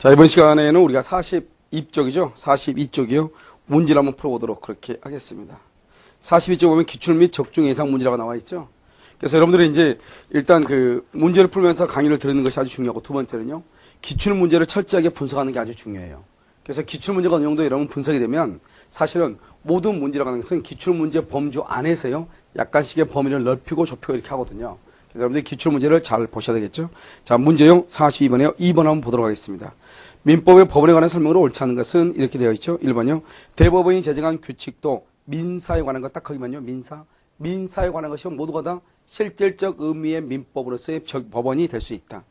자, 이번 시간에는 우리가 42쪽이죠. 42쪽이요. 문제를 한번 풀어보도록 그렇게 하겠습니다. 42쪽 보면 기출 및 적중 예상 문제라고 나와 있죠. 그래서 여러분들이 이제 일단 그 문제를 풀면서 강의를 들으는 것이 아주 중요하고, 두 번째는요, 기출 문제를 철저하게 분석하는 게 아주 중요해요. 그래서 기출 문제가 어느 정도 여러분 분석이 되면 사실은 모든 문제라고 하는 것은 기출 문제 범주 안에서요, 약간씩의 범위를 넓히고 좁히고 이렇게 하거든요. 그래서 여러분들이 기출 문제를 잘 보셔야 되겠죠. 자, 문제용 42번에요. 2번 한번 보도록 하겠습니다. 민법의 법원에 관한 설명으로 옳지 않은 것은 이렇게 되어 있죠. 1번요. 대법원이 제정한 규칙도 민사에 관한 것, 딱 거기만요. 민사에 관한 것이 모두가 다 실질적 의미의 민법으로서의 법원이 될 수 있다.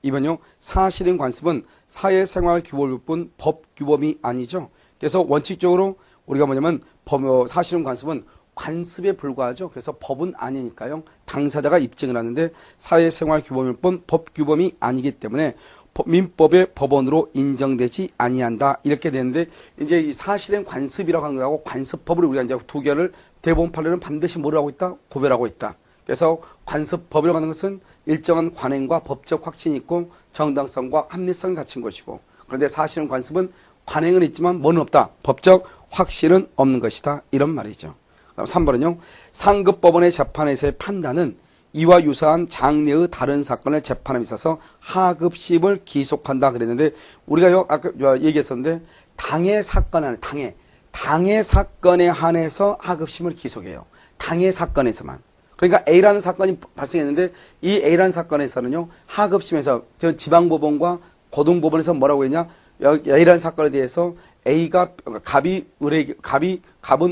2번요. 사실인 관습은 사회생활 규범일 뿐 법 규범이 아니죠. 그래서 원칙적으로 우리가 뭐냐면 사실인 관습은 관습에 불과하죠. 그래서 법은 아니니까요. 당사자가 입증을 하는데 사회생활 규범일 뿐 법 규범이 아니기 때문에 민법의 법원으로 인정되지 아니한다. 이렇게 되는데, 이제 이 사실은 관습이라고 하는 거하고 관습법을 우리가 이제 두 개를 대법원 판례는 반드시 뭐를 하고 있다? 구별하고 있다. 그래서 관습법이라고 하는 것은 일정한 관행과 법적 확신이 있고 정당성과 합리성이 갖춘 것이고, 그런데 사실은 관습은 관행은 있지만 뭐는 없다? 법적 확신은 없는 것이다. 이런 말이죠. 그다음 3번은요. 상급법원의 재판에서의 판단은 이와 유사한 장래의 다른 사건을 재판함에 있어서 하급심을 기속한다 그랬는데, 우리가 아까 얘기했었는데, 당해 사건에 한해서 하급심을 기속해요. 당해 사건에서만. 그러니까 A라는 사건이 발생했는데, 이 A라는 사건에서는요, 하급심에서 지방법원과 고등법원에서 뭐라고 했냐? A라는 사건에 대해서 A가 갑은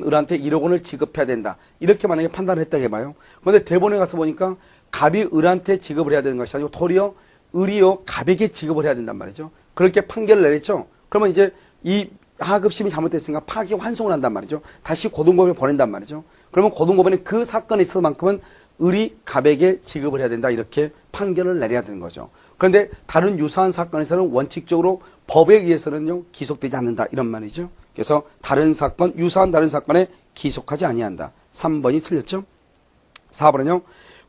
을한테 1억 원을 지급해야 된다. 이렇게 만약에 판단을 했다고 해봐요. 그런데 대법원에 가서 보니까 갑이 을한테 지급을 해야 되는 것이 아니고 도리어 을이요 갑에게 지급을 해야 된단 말이죠. 그렇게 판결을 내렸죠. 그러면 이제 이 하급심이 잘못됐으니까 파기환송을 한단 말이죠. 다시 고등법원에 보낸단 말이죠. 그러면 고등법원은 그 사건에 있어서만큼은 을이 갑에게 지급을 해야 된다. 이렇게 판결을 내려야 되는 거죠. 그런데 다른 유사한 사건에서는 원칙적으로 법에 의해서는요, 기속되지 않는다. 이런 말이죠. 그래서 유사한 다른 사건에 기속하지 아니한다. 3번이 틀렸죠. 4번은요.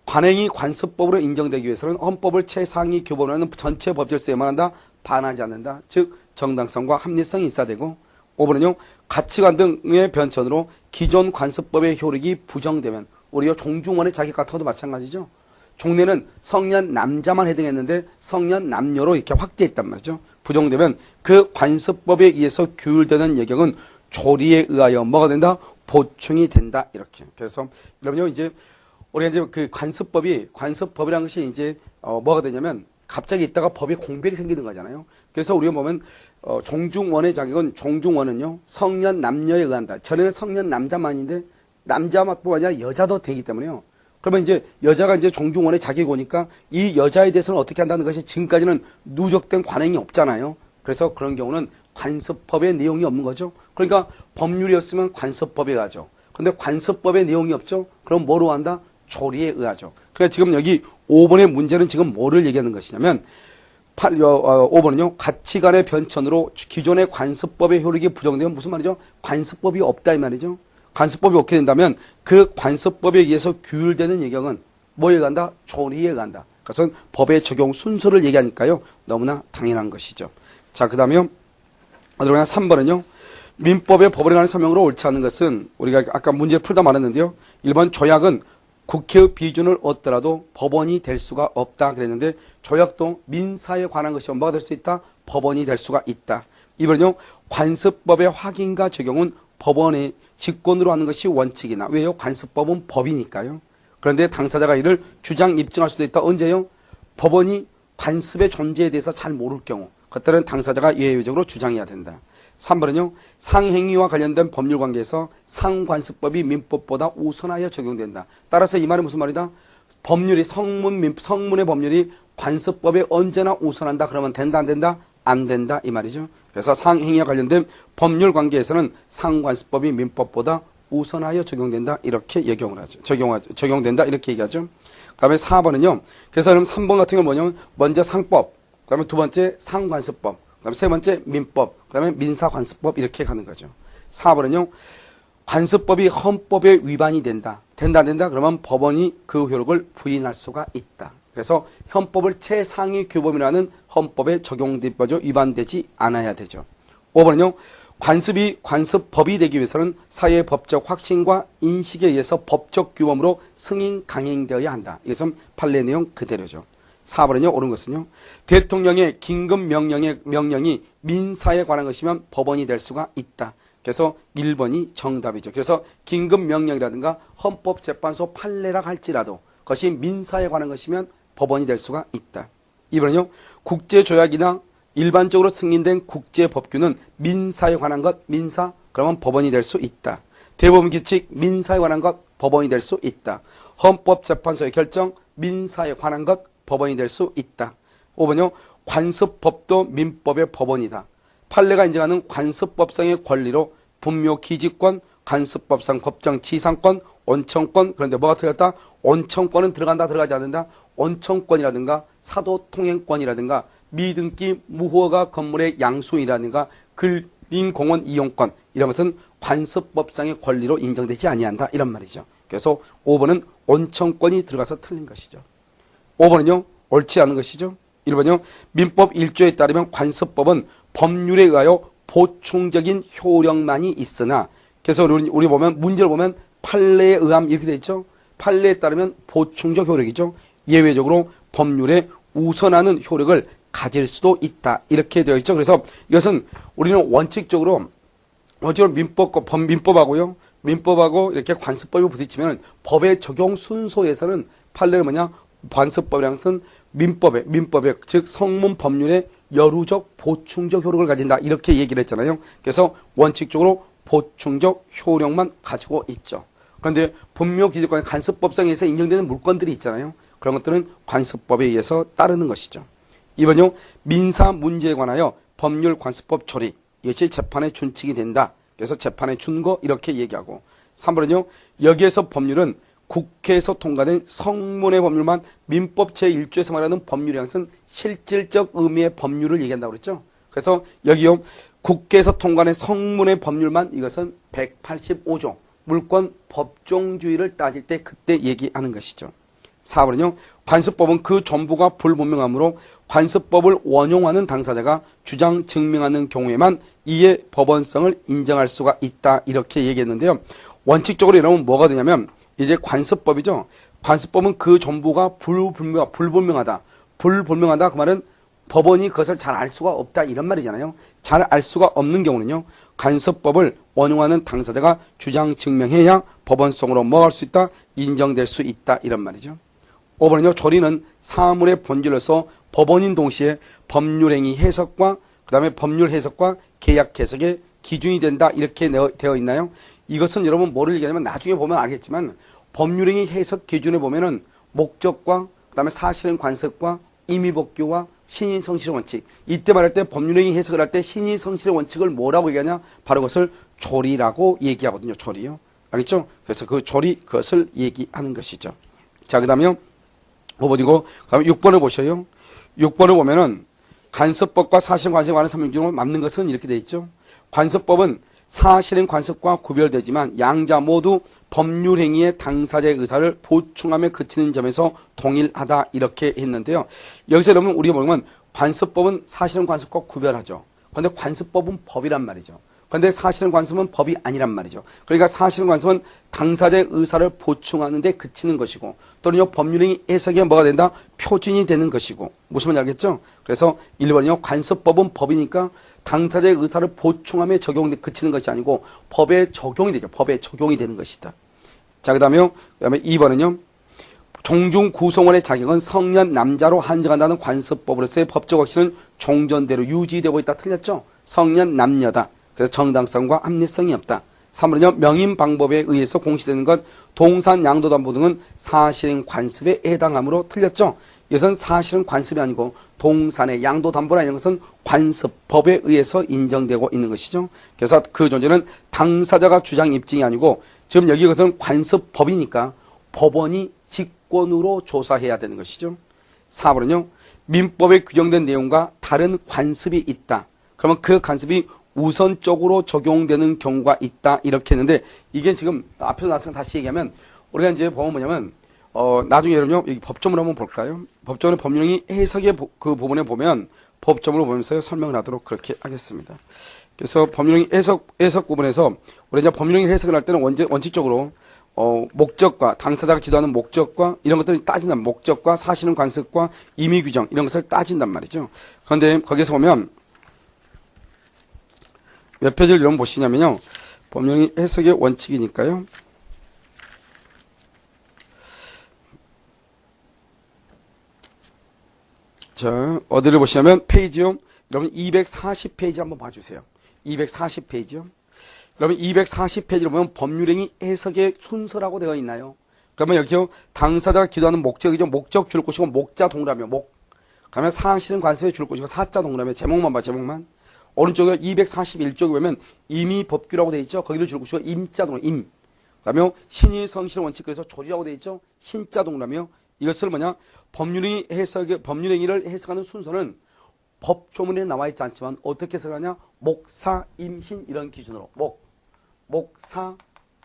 관행이 관습법으로 인정되기 위해서는 헌법을 최상위 규범으로 하는 전체 법질서에만 한다. 반하지 않는다. 즉 정당성과 합리성이 있어야 되고, 5번은요. 가치관 등의 변천으로 기존 관습법의 효력이 부정되면, 우리가 종중원의 자격 같은 것도 마찬가지죠. 종래는 성년 남자만 해당했는데 성년 남녀로 이렇게 확대했단 말이죠. 부정되면 그 관습법에 의해서 규율되는 예경은 조리에 의하여 뭐가 된다? 보충이 된다. 이렇게. 그래서 여러분요, 이제 우리가 이제 그 관습법이라는 것이 이제 뭐가 되냐면 갑자기 있다가 법에 공백이 생기는 거잖아요. 그래서 우리가 보면 종중원의 자격은, 종중원은요 성년 남녀에 의한다. 전에는 성년 남자만인데 남자뿐만 아니라 여자도 되기 때문에요. 그러면 이제 여자가 이제 종중원의 자격이 오니까 이 여자에 대해서는 어떻게 한다는 것이 지금까지는 누적된 관행이 없잖아요. 그래서 그런 경우는 관습법의 내용이 없는 거죠. 그러니까 법률이었으면 관습법에 가죠. 그런데 관습법의 내용이 없죠. 그럼 뭐로 한다? 조리에 의하죠. 그러니까 지금 여기 5번의 문제는 지금 뭐를 얘기하는 것이냐면 5번은요. 가치관의 변천으로 기존의 관습법의 효력이 부정되면 무슨 말이죠? 관습법이 없다 이 말이죠. 관습법이 없게 된다면 그 관습법에 의해서 규율되는 예경은 뭐에 간다? 조리에 간다. 그것은 법의 적용 순서를 얘기하니까요. 너무나 당연한 것이죠. 자, 그 다음에 3번은요. 민법의 법원에 관한 설명으로 옳지 않은 것은, 우리가 아까 문제를 풀다 말했는데요. 1번 조약은 국회의 비준을 얻더라도 법원이 될 수가 없다 그랬는데, 조약도 민사에 관한 것이 뭐가 될 수 있다? 법원이 될 수가 있다. 2번은요. 관습법의 확인과 적용은 법원의 직권으로 하는 것이 원칙이나, 왜요? 관습법은 법이니까요. 그런데 당사자가 이를 주장 입증할 수도 있다. 언제요? 법원이 관습의 존재에 대해서 잘 모를 경우, 그때는 당사자가 예외적으로 주장해야 된다. 3번은요. 상행위와 관련된 법률 관계에서 상관습법이 민법보다 우선하여 적용된다. 따라서 이 말은 무슨 말이다? 법률이 성문의 법률이 관습법에 언제나 우선한다. 그러면 된다 안 된다? 안 된다 이 말이죠. 그래서 상행위와 관련된 법률 관계에서는 상관습법이 민법보다 우선하여 적용된다. 이렇게 적용된다. 이렇게 얘기하죠. 그 다음에 4번은요. 그래서 그럼 3번 같은 경우는 뭐냐면, 먼저 상법, 그 다음에 두 번째 상관습법, 그 다음에 세 번째 민법, 그 다음에 민사관습법 이렇게 가는 거죠. 4번은요. 관습법이 헌법에 위반이 된다. 된다. 그러면 법원이 그 효력을 부인할 수가 있다. 그래서 헌법을 최상위 규범이라는 헌법에 적용되죠. 위반되지 않아야 되죠. 5번은요. 관습이 관습법이 되기 위해서는 사회의 법적 확신과 인식에 의해서 법적 규범으로 승인 강행되어야 한다. 이것은 판례 내용 그대로죠. 4번은요. 옳은 것은요. 대통령의 긴급 명령이 민사에 관한 것이면 법원이 될 수가 있다. 그래서 1번이 정답이죠. 그래서 긴급 명령이라든가 헌법재판소 판례라 할지라도 그것이 민사에 관한 것이면 법원이 될 수가 있다. 2번은요. 국제조약이나 일반적으로 승인된 국제법규는 민사에 관한 것, 민사, 그러면 법원이 될 수 있다. 대법원규칙, 민사에 관한 것, 법원이 될 수 있다. 헌법재판소의 결정, 민사에 관한 것, 법원이 될 수 있다. 5번요. 관습법도 민법의 법원이다. 판례가 인정하는 관습법상의 권리로 분묘 기지권, 관습법상 법정 지상권, 원청권, 그런데 뭐가 틀렸다? 원청권은 들어간다, 들어가지 않는다? 원청권이라든가 사도통행권이라든가 미등기 무허가 건물의 양수이라든가 근린공원 이용권 이런 것은 관습법상의 권리로 인정되지 아니한다 이런 말이죠. 그래서 5번은 원청권이 들어가서 틀린 것이죠. 5번은요. 옳지 않은 것이죠. 1번요. 민법 1조에 따르면 관습법은 법률에 의하여 보충적인 효력만이 있으나 그래서 우리 보면 문제를 보면 판례에 의함 이렇게 되어 있죠. 판례에 따르면 보충적 효력이죠. 예외적으로 법률에 우선하는 효력을 가질 수도 있다. 이렇게 되어 있죠. 그래서 이것은 우리는 원칙적으로 민법하고요. 민법하고 이렇게 관습법이 부딪히면 법의 적용 순서에서는 판례는 뭐냐? 관습법이라는 것은 민법의 즉 성문 법률의 여루적 보충적 효력을 가진다. 이렇게 얘기를 했잖아요. 그래서 원칙적으로 보충적 효력만 가지고 있죠. 그런데 분묘 기득권의 관습법상에 의해서 인정되는 물건들이 있잖아요. 그런 것들은 관습법에 의해서 따르는 것이죠. 2번요. 민사 문제에 관하여 법률 관습법 조리 이것이 재판의 준칙이 된다. 그래서 재판의 준거 이렇게 얘기하고 3번은요. 여기에서 법률은 국회에서 통과된 성문의 법률만 민법 제1조에서 말하는 법률이라는 것은 실질적 의미의 법률을 얘기한다고 그랬죠. 그래서 여기요. 국회에서 통과된 성문의 법률만 이것은 185조 물권 법종주의를 따질 때 그때 얘기하는 것이죠. 4번은요. 관습법은 그 전부가 불분명하므로 관습법을 원용하는 당사자가 주장 증명하는 경우에만 이의 법원성을 인정할 수가 있다. 이렇게 얘기했는데요. 원칙적으로 이러면 뭐가 되냐면 이제 관습법이죠. 관습법은 그 전부가 불분명하다. 불분명하다 그 말은 법원이 그것을 잘 알 수가 없다 이런 말이잖아요. 잘 알 수가 없는 경우는요. 관습법을 원용하는 당사자가 주장 증명해야 법원성으로 뭐 할 수 있다? 인정될 수 있다 이런 말이죠. 5번은요. 조리는 사물의 본질로서 법원인 동시에 법률행위 해석과 그 다음에 법률 해석과 계약 해석의 기준이 된다 이렇게 되어 있나요? 이것은 여러분 뭐를 얘기하냐면 나중에 보면 알겠지만 법률행위 해석 기준에 보면은 목적과 그 다음에 사실은 관습과 임의법규와 신인성실의 원칙 이때 말할 때 법률행위 해석을 할 때 신인성실의 원칙을 뭐라고 얘기하냐? 바로 그것을 조리라고 얘기하거든요. 조리요. 알겠죠? 그래서 그 조리 그것을 얘기하는 것이죠. 자, 그 다음에요. 5번이고 그 다음에 6번을 보셔요. 6번을 보면은 관습법과 사실은 관습에 관한 설명중으로 맞는 것은 이렇게 되어 있죠. 관습법은 사실은 관습과 구별되지만 양자 모두 법률행위의 당사자의 의사를 보충하며 그치는 점에서 동일하다 이렇게 했는데요. 여기서 여러분 우리가 보면 관습법은 사실은 관습과 구별하죠. 그런데 관습법은 법이란 말이죠. 그런데 사실은 관습은 법이 아니란 말이죠. 그러니까 사실은 관습은 당사자의 의사를 보충하는 데 그치는 것이고 또는요 법률행위 해석에 뭐가 된다? 표준이 되는 것이고 무슨 말인지 알겠죠? 그래서 1번이요. 관습법은 법이니까 당사자의 의사를 보충하며 적용돼 그치는 것이 아니고 법에 적용이 되죠. 법에 적용이 되는 것이다. 자, 그 다음에 2번은요. 종중 구성원의 자격은 성년 남자로 한정한다는 관습법으로서의 법적 확신은 종전대로 유지되고 있다. 틀렸죠? 성년 남녀다. 그래서 정당성과 합리성이 없다. 3번은요. 명인 방법에 의해서 공시되는 것 동산 양도담보 등은 사실은 관습에 해당하므로 틀렸죠? 이것은 사실은 관습이 아니고 동산의 양도담보나 이런 것은 관습법에 의해서 인정되고 있는 것이죠. 그래서 그 존재는 당사자가 주장 입증이 아니고 지금 여기 이것은 관습법이니까 법원이 직권으로 조사해야 되는 것이죠. 4번은요. 민법에 규정된 내용과 다른 관습이 있다. 그러면 그 관습이 우선적으로 적용되는 경우가 있다. 이렇게 했는데 이게 지금 앞에서 나왔으니까 다시 얘기하면 우리가 이제 보면 뭐냐면 나중에 여러분요. 여기 법조문을 한번 볼까요? 법조문의 법률행위 해석의 그 부분에 보면 법조문을 보면서 설명을 하도록 그렇게 하겠습니다. 그래서 법률행위 해석 부분에서 우리 이제 법률행위 해석을 할 때는 원칙적으로 목적과 당사자가 기도하는 목적과 이런 것들을 따진단 목적과 사실은 관습과 임의 규정 이런 것을 따진단 말이죠. 그런데 거기서 보면 몇 페이지를 여러분 보시냐면요. 법률행위 해석의 원칙이니까요. 자, 어디를 보시냐면 페이지요. 여러분 240페이지 한번 봐주세요. 240페이지요. 여러분 240페이지를 보면 법률행위 해석의 순서라고 되어 있나요? 그러면 여기요. 당사자가 기도하는 목적이죠. 목적 줄 곳이고 목자 동그라미 목. 그러면 사실은 관습에 줄 곳이고 사자 동그라미 제목만 봐 제목만. 오른쪽에 241쪽에 보면 임의법규라고 되어 있죠. 거기를 줄 곳이고 임자 동그라미 임. 그다음에 신의 성실 원칙 그래서 조리라고 되어 있죠. 신자 동그라미요. 이것을 뭐냐? 법률행위를 해석하는 순서는 법조문에 나와 있지 않지만 어떻게 해석하냐? 목사, 임신 이런 기준으로 목사,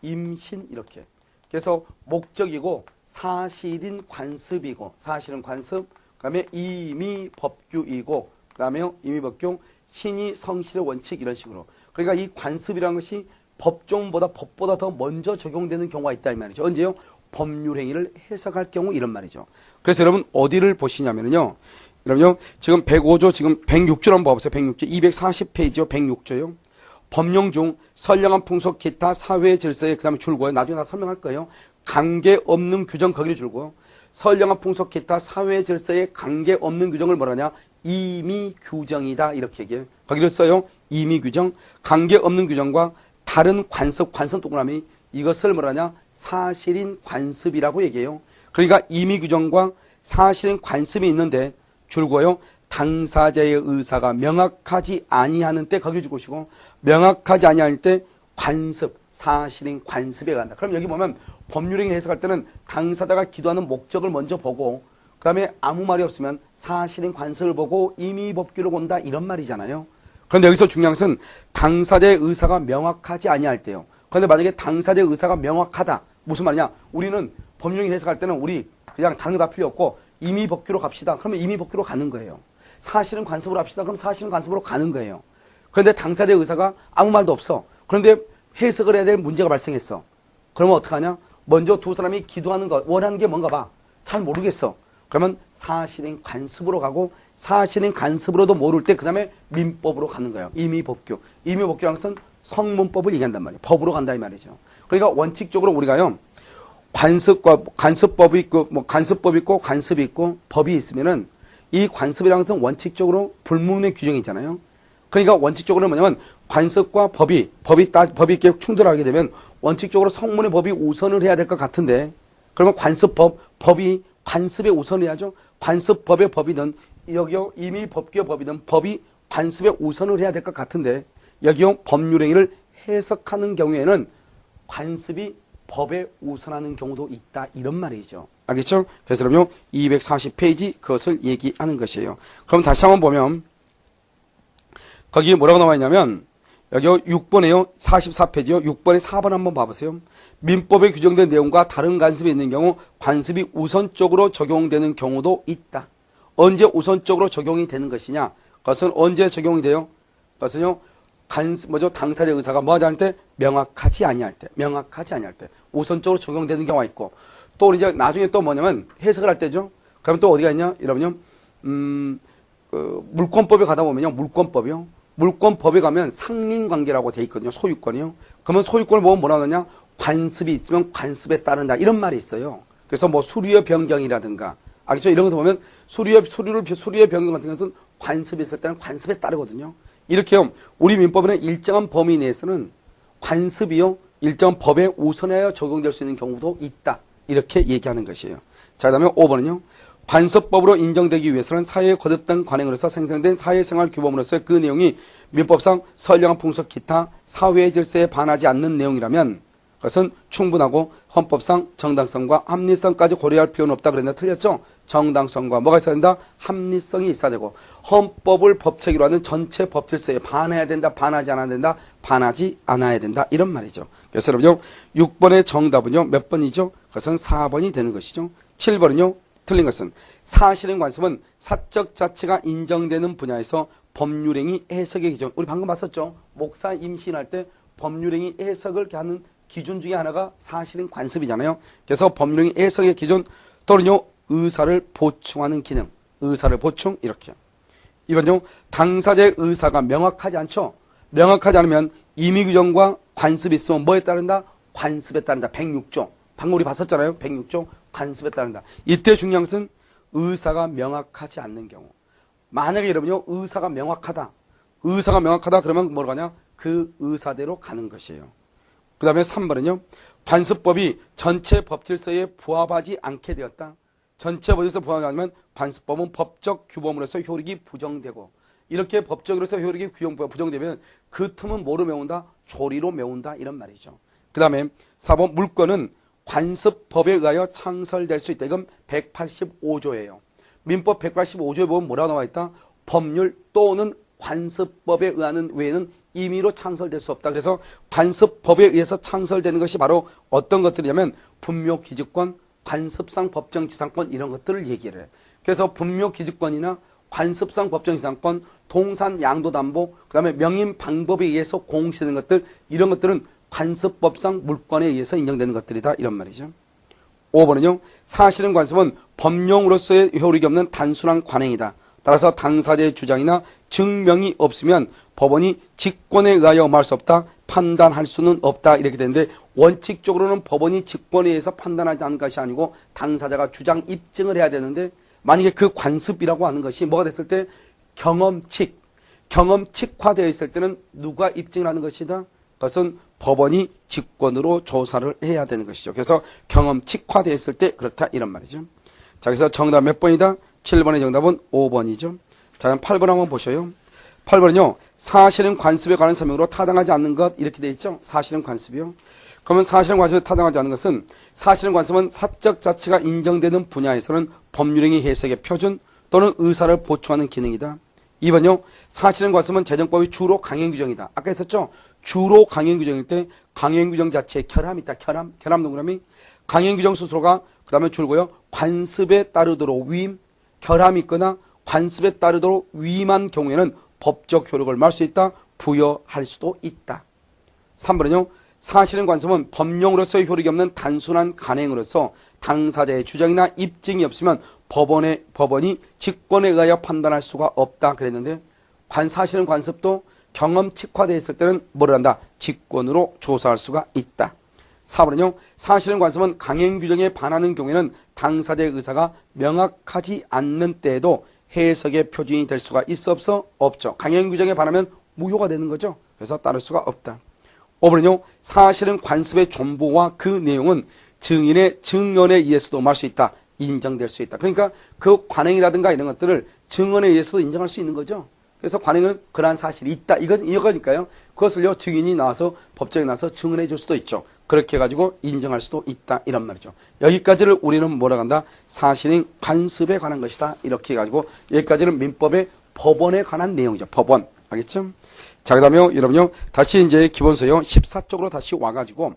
임신 이렇게. 그래서 목적이고 사실인 관습이고 사실은 관습. 그다음에 임의법규이고 그다음에 임의법규 신의 성실의 원칙 이런 식으로. 그러니까 이 관습이라는 것이 법보다 더 먼저 적용되는 경우가 있다 이 말이죠. 언제요? 법률행위를 해석할 경우 이런 말이죠. 그래서 여러분 어디를 보시냐면요. 여러분요. 지금 105조 지금 106조 한번 봐보세요. 106조 240페이지요. 106조요. 법령 중 선량한 풍속 기타 사회 질서에 그 다음에 줄고요. 나중에 다 설명할 거예요. 관계없는 규정 거기를 줄고요. 선량한 풍속 기타 사회 질서에 관계없는 규정을 뭐라 하냐. 임의 규정이다 이렇게 얘기해요. 거기를 써요. 임의 규정. 관계없는 규정과 다른 관습 동그라미 이것을 뭐라 하냐. 사실인 관습이라고 얘기해요. 그러니까 임의 규정과 사실인 관습이 있는데 줄고요. 당사자의 의사가 명확하지 아니하는 때 거기를 줄 것이고 명확하지 아니할 때 관습, 사실인 관습에 간다. 그럼 여기 보면 법률행위 해석할 때는 당사자가 기도하는 목적을 먼저 보고 그 다음에 아무 말이 없으면 사실인 관습을 보고 임의법규를 본다 이런 말이잖아요. 그런데 여기서 중요한 것은 당사자의 의사가 명확하지 아니할 때요. 그런데 만약에 당사자의 의사가 명확하다. 무슨 말이냐? 우리는 법률행위 해석할 때는 우리 그냥 다른 거 다 필요 없고 임의법규로 갑시다. 그러면 임의법규로 가는 거예요. 사실은 관습으로 합시다. 그럼 사실은 관습으로 가는 거예요. 그런데 당사자의 의사가 아무 말도 없어. 그런데 해석을 해야 될 문제가 발생했어. 그러면 어떡하냐? 먼저 두 사람이 기도하는 거 원하는 게 뭔가 봐. 잘 모르겠어. 그러면 사실인 관습으로 가고 사실인 관습으로도 모를 때 그 다음에 민법으로 가는 거예요. 임의법규. 임의법규라는 것은 성문법을 얘기한단 말이에요. 법으로 간다 이 말이죠. 그러니까 원칙적으로 우리가요. 관습법이 있고 관습법이 있고 관습이 있고 법이 있으면은 이 관습이라는 것은 원칙적으로 불문의 규정이 있잖아요. 그러니까 원칙적으로 뭐냐면 관습과 법이 이렇게 충돌하게 되면 원칙적으로 성문의 법이 우선을 해야 될 것 같은데 그러면 법이 관습에 우선을 해야죠. 관습법의 법이든 여기요 임의법규의 법이든 법이 관습에 우선을 해야 될 것 같은데 여기요 법률행위를 해석하는 경우에는 관습이 법에 우선하는 경우도 있다 이런 말이죠. 알겠죠? 그래서 그럼요 240페이지 그것을 얘기하는 것이에요. 그럼 다시 한번 보면 거기 뭐라고 나와 있냐면 여기 6번에요. 44페이지요. 6번에 4번 한번 봐보세요. 민법에 규정된 내용과 다른 관습이 있는 경우 관습이 우선적으로 적용되는 경우도 있다. 언제 우선적으로 적용이 되는 것이냐? 그것은 언제 적용이 돼요? 그것은요. 당사자의 의사가 뭐 하지 않을 때? 명확하지 아니할 때. 우선적으로 적용되는 경우가 있고 또 이제 나중에 또 뭐냐면 해석을 할 때죠. 그러면 또 어디가 있냐? 이러면요. 물권법에 가다 보면요. 물권법에 가면 상린관계라고 돼 있거든요. 소유권이요. 그러면 소유권을 보면 뭐라 하느냐? 관습이 있으면 관습에 따른다. 이런 말이 있어요. 그래서 뭐 수류의 변경이라든가 알겠죠? 이런 것도 보면 수류의 변경 같은 것은 관습이 있을 때는 관습에 따르거든요. 이렇게요. 우리 민법에는 일정한 범위 내에서는 관습이요. 일정한 법에 우선하여 적용될 수 있는 경우도 있다. 이렇게 얘기하는 것이에요. 자, 그 다음에 5번은요. 관습법으로 인정되기 위해서는 사회에 거듭된 관행으로서 생성된 사회생활 규범으로서의 그 내용이 민법상 선량한 풍속 기타 사회의 질서에 반하지 않는 내용이라면 그것은 충분하고 헌법상 정당성과 합리성까지 고려할 필요는 없다 그랬는데 틀렸죠? 정당성과 뭐가 있어야 된다? 합리성이 있어야 되고 헌법을 법체계로 하는 전체 법 질서에 반해야 된다, 반하지 않아야 된다, 반하지 않아야 된다 이런 말이죠. 그래서 여러분요 6번의 정답은요 몇 번이죠? 그것은 4번이 되는 것이죠. 7번은요 틀린 것은 사실행 관습은 사적 자치가 인정되는 분야에서 법률행위 해석의 기준. 우리 방금 봤었죠. 목사 임신할 때 법률행위 해석을 하는 기준 중에 하나가 사실행 관습이잖아요. 그래서 법률행위 해석의 기준 또는요 의사를 보충하는 기능. 의사를 보충 이렇게. 이건요 당사자의 의사가 명확하지 않죠. 명확하지 않으면 임의규정과 관습이 있으면 뭐에 따른다? 관습에 따른다. 106조. 방금 우리 봤었잖아요. 106조 관습에 따른다. 이때 중요한 것은 의사가 명확하지 않는 경우. 만약에 여러분요 의사가 명확하다. 의사가 명확하다 그러면 뭐로 가냐? 그 의사대로 가는 것이에요. 그 다음에 3번은요. 관습법이 전체 법질서에 부합하지 않게 되었다. 전체 법질서 부합하지 않으면 관습법은 법적 규범으로서 효력이 부정되고 이렇게 법적으로서 효력이 부정되면 그 틈은 뭐로 메운다? 조리로 메운다 이런 말이죠. 그 다음에 4번 물권은 관습법에 의하여 창설될 수 있다. 이건 185조예요. 민법 185조에 보면 뭐라고 나와 있다? 법률 또는 관습법에 의하는 외에는 임의로 창설될 수 없다. 그래서 관습법에 의해서 창설되는 것이 바로 어떤 것들이냐면 분묘기득권, 관습상 법정지상권 이런 것들을 얘기를 해요. 그래서 분묘기득권이나 관습상 법정지상권, 동산 양도담보, 그 다음에 명인 방법에 의해서 공시되는 것들 이런 것들은 관습법상 물권에 의해서 인정되는 것들이다 이런 말이죠. 5번은요. 사실은 관습은 법령으로서의 효력이 없는 단순한 관행이다. 따라서 당사자의 주장이나 증명이 없으면 법원이 직권에 의하여 엄할 수 없다. 판단할 수는 없다. 이렇게 되는데 원칙적으로는 법원이 직권에 의해서 판단하지 않는 것이 아니고 당사자가 주장 입증을 해야 되는데 만약에 그 관습이라고 하는 것이 뭐가 됐을 때 경험칙화되어 있을 때는 누가 입증을 하는 것이다? 그것은 법원이 직권으로 조사를 해야 되는 것이죠. 그래서 경험칙화되어 있을 때 그렇다 이런 말이죠. 자, 그래서 정답 몇 번이다? 7번의 정답은 5번이죠. 자, 그럼 8번 한번 보셔요. 8번은요. 사실은 관습에 관한 설명으로 타당하지 않는 것 이렇게 되어 있죠. 사실은 관습이요. 그러면 사실은 관습에 타당하지 않는 것은 사실은 관습은 사적 자치가 인정되는 분야에서는 법률행위 해석의 표준 또는 의사를 보충하는 기능이다. 2번요. 사실은 관습은 재정법의 주로 강행 규정이다. 아까 했었죠. 주로 강행 규정일 때 강행 규정 자체에 결함이 있다. 결함 동그라미. 강행 규정 스스로가 그 다음에 줄고요. 관습에 따르도록 위임, 결함이 있거나 관습에 따르도록 위임한 경우에는 법적 효력을 말할 수 있다. 부여할 수도 있다. 3번은요. 사실은 관습은 법령으로서의 효력이 없는 단순한 간행으로서 당사자의 주장이나 입증이 없으면 법원이 직권에 의하여 판단할 수가 없다 그랬는데 사실은 관습도 경험칙화되어 있을 때는 뭐를 한다? 직권으로 조사할 수가 있다. 4번은요. 사실은 관습은 강행 규정에 반하는 경우에는 당사자의 의사가 명확하지 않는 때에도 해석의 표준이 될 수가 있어 없어? 없죠. 강행 규정에 반하면 무효가 되는 거죠. 그래서 따를 수가 없다. 5번은요. 사실은 관습의 존보와 그 내용은 증인의 증언에 의해서도 말 수 있다. 인정될 수 있다. 그러니까 그 관행이라든가 이런 것들을 증언에 의해서도 인정할 수 있는 거죠. 그래서 관행은 그러한 사실이 있다. 이거니까요. 그것을요 증인이 나와서 법정에 나와서 증언해 줄 수도 있죠. 그렇게 해가지고 인정할 수도 있다. 이런 말이죠. 여기까지를 우리는 뭐라고 한다? 사실은 관습에 관한 것이다. 이렇게 해가지고 여기까지는 민법의 법원에 관한 내용이죠. 법원. 알겠죠? 자, 그 다음에 여러분요. 다시 이제 기본서요. 14쪽으로 다시 와가지고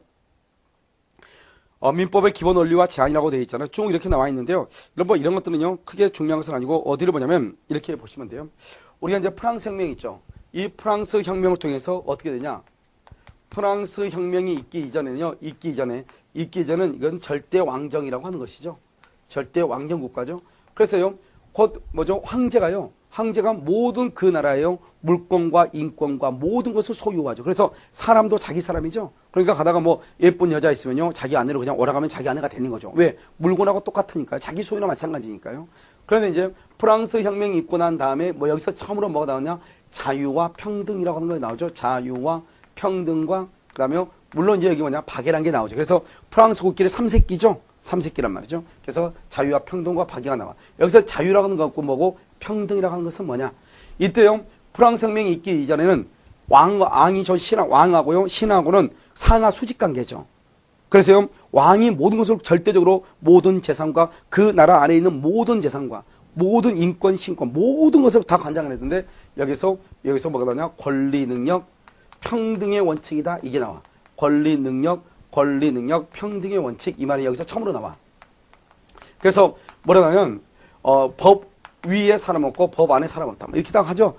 민법의 기본 원리와 제한이라고 되어 있잖아요. 쭉 이렇게 나와 있는데요. 뭐 이런 것들은요. 크게 중요한 것은 아니고 어디를 보냐면 이렇게 보시면 돼요. 우리가 이제 프랑스 혁명 있죠. 이 프랑스 혁명을 통해서 어떻게 되냐? 프랑스 혁명이 있기 이전에는 이건 절대 왕정이라고 하는 것이죠. 절대 왕정 국가죠. 그래서요. 곧 뭐죠? 황제가 모든 그 나라의 물권과 인권과 모든 것을 소유하죠. 그래서 사람도 자기 사람이죠. 그러니까 가다가 뭐 예쁜 여자 있으면요. 자기 아내로 그냥 오라가면 자기 아내가 되는 거죠. 왜? 물건하고 똑같으니까요. 자기 소유나 마찬가지니까요. 그런데 이제 프랑스 혁명이 있고 난 다음에 뭐 여기서 처음으로 뭐가 나오냐? 자유와 평등이라고 하는 거 나오죠. 자유와 평등과 그다음에 물론 이제 여기 뭐냐? 박애란 게 나오죠. 그래서 프랑스 국기를 삼색기죠. 삼색기란 말이죠. 그래서 자유와 평등과 박애가 나와. 여기서 자유라고 하는 것과 뭐고 평등이라고 하는 것은 뭐냐? 이때요. 프랑스 혁명이 있기 이전에는 왕하고요. 신하고는 상하 수직 관계죠. 그래서요. 왕이 모든 것을 절대적으로 모든 재산과 그 나라 안에 있는 모든 재산과 모든 인권, 신권 모든 것을 다 관장을 했는데 여기서 뭐가 나오냐? 권리, 능력, 평등의 원칙이다. 이게 나와. 권리, 능력, 평등의 원칙 이 말이 여기서 처음으로 나와. 그래서 뭐라고 하면 법 위에 사람 없고 법 안에 사람 없다. 이렇게 딱 하죠.